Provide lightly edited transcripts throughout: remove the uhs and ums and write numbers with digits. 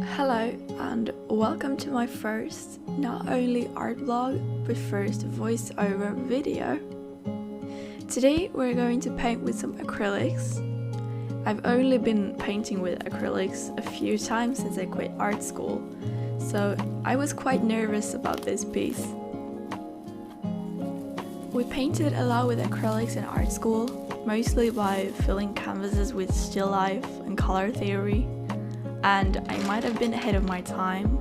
Hello and welcome to my first not only art vlog but first voiceover video. Today we're going to paint with some acrylics. I've only been painting with acrylics a few times since I quit art school, so I was quite nervous about this piece. We painted a lot with acrylics in art school, mostly by filling canvases with still life and color theory. And I might have been ahead of my time.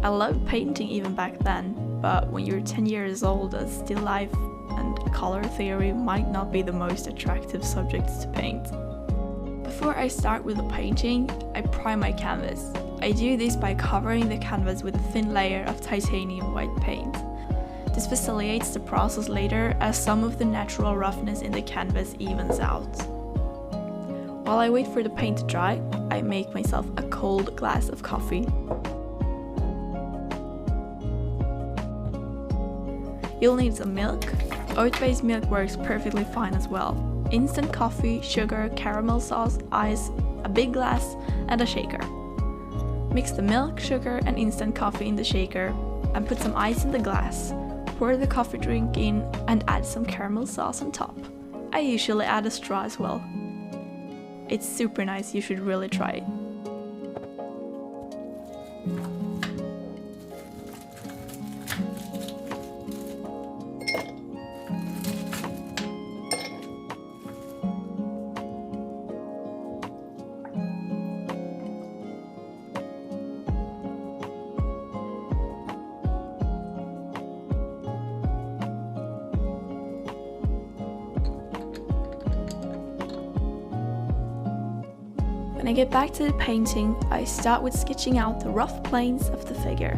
I loved painting even back then, but when you're 10 years old, still life and color theory might not be the most attractive subjects to paint. Before I start with the painting, I prime my canvas. I do this by covering the canvas with a thin layer of titanium white paint. This facilitates the process later, as some of the natural roughness in the canvas evens out. While I wait for the paint to dry, I make myself a cold glass of coffee. You'll need some milk. Oat-based milk works perfectly fine as well. Instant coffee, sugar, caramel sauce, ice, a big glass, and a shaker. Mix the milk, sugar, and instant coffee in the shaker and put some ice in the glass. Pour the coffee drink in and add some caramel sauce on top. I usually add a straw as well. It's super nice, you should really try it. When I get back to the painting, I start with sketching out the rough planes of the figure.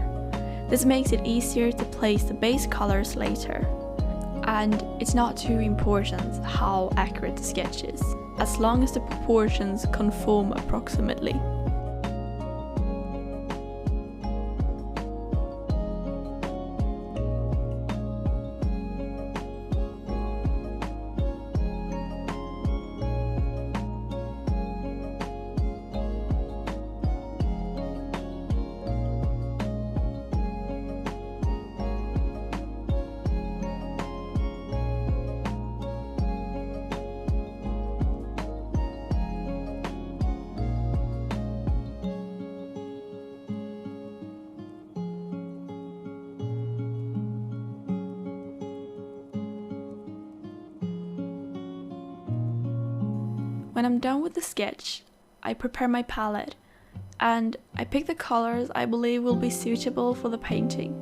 This makes it easier to place the base colors later. And it's not too important how accurate the sketch is, as long as the proportions conform approximately. When I'm done with the sketch, I prepare my palette, and I pick the colors I believe will be suitable for the painting.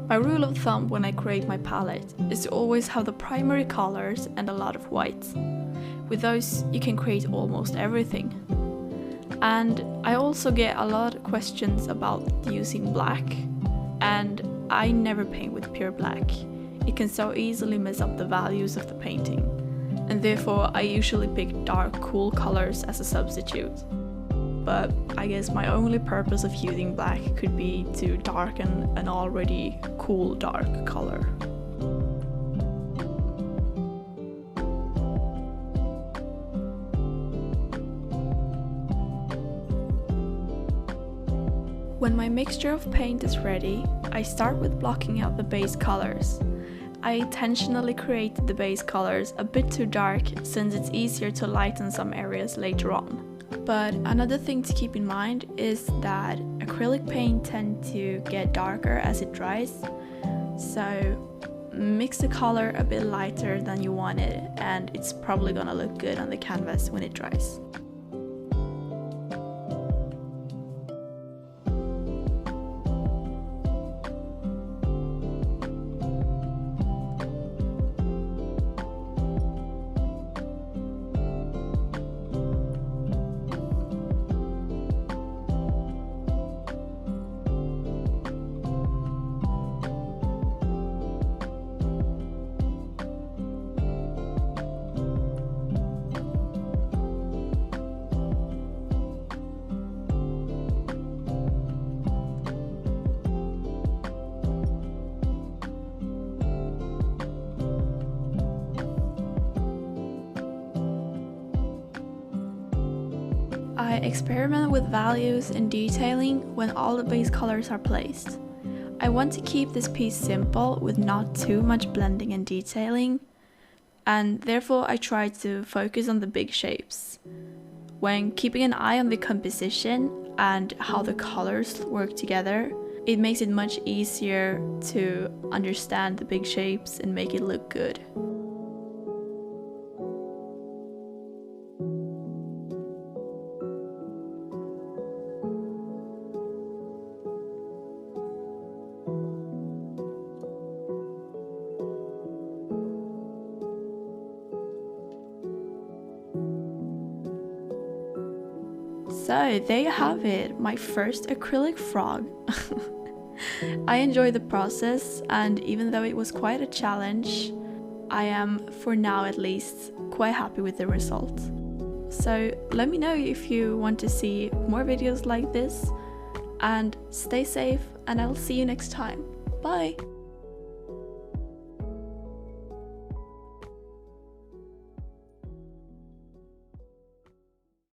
My rule of thumb when I create my palette is to always have the primary colors and a lot of whites. With those, you can create almost everything. And I also get a lot of questions about using black, and I never paint with pure black. It can so easily mess up the values of the painting. And therefore I usually pick dark, cool colors as a substitute. But I guess my only purpose of using black could be to darken an already cool dark color. When my mixture of paint is ready, I start with blocking out the base colors. I intentionally created the base colors a bit too dark since it's easier to lighten some areas later on. But another thing to keep in mind is that acrylic paint tends to get darker as it dries, so mix the color a bit lighter than you want it, and it's probably gonna look good on the canvas when it dries. experiment with values and detailing when all the base colors are placed. I want to keep this piece simple with not too much blending and detailing, and therefore I try to focus on the big shapes. When keeping an eye on the composition and how the colors work together, it makes it much easier to understand the big shapes and make it look good. So there you have it, my first acrylic frog. I enjoyed the process, and even though it was quite a challenge, I am, for now at least, quite happy with the result. So let me know if you want to see more videos like this, and stay safe, and I'll see you next time. Bye!